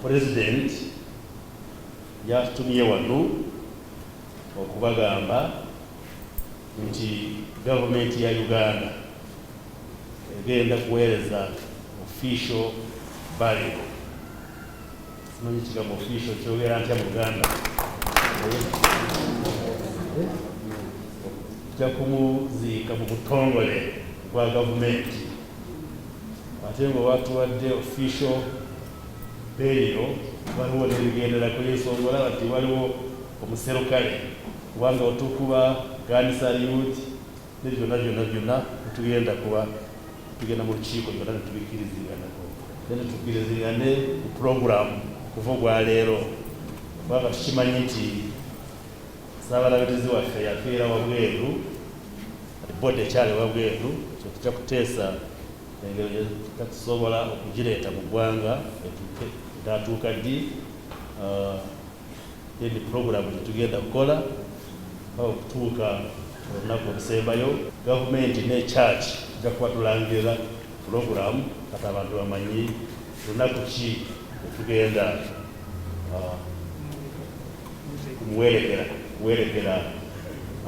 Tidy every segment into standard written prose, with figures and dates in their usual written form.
President yatutumye wano okubagamba nti gavumenti ya Uganda egenda kuweereza official burial. Simanyi kigambo official kyogera ntya mu Uganda. Tujja kumuziika mu butongole bwa gavumenti, ate nga batuwadde official burial waliwo n'ebigenderako y'ensonga olaba nti waliwo omuserukale kubanga otukuba gun salute ne byonna tugenda kuba tugenda mu lukiiko byonna ne tubikkiriziganyako ne tukkirizigane ku program kuva ogwa leero kubanga tukimanyi nti Ssaabalabirizi waffe yafiira wabweru, boodi ekyali wabweru, kyo tujja kuteesa engeri tusobola okugireeta mu ggwanga etatuuka ddi. Ni puroguramu gyetugenda kukola okutuuka olunaku olusembayo. Gavumenti ne church tujja kuba tulangirira puroguramu kati abantu bamanyi lunaku ki etugenda kumuwerekera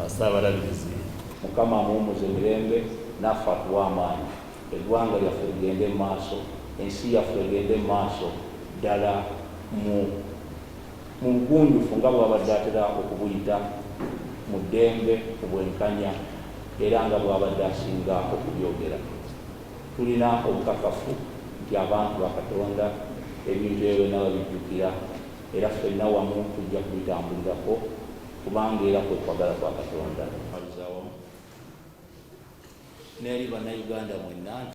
Ssaabalabirizi. Mukama amuwummuze emirembe naffe atuwe amaanyi, eggwanga lyaffe ligende mu maaso, ensi yaffe egende mu maaso ddala mu bugunjufu nga bw'abadde atera okubuyita, mu ddembe, mu bwenkanya era nga bw'abadde asinga okubyogera. Tulina obukakafu nti abantu ba Katonda ebintu ebyo nababijjukira era ffenna wamu tujja kubitambulirako kubanga era kwe kwagala kwa Katonda. N'eri bannayuganda mwenna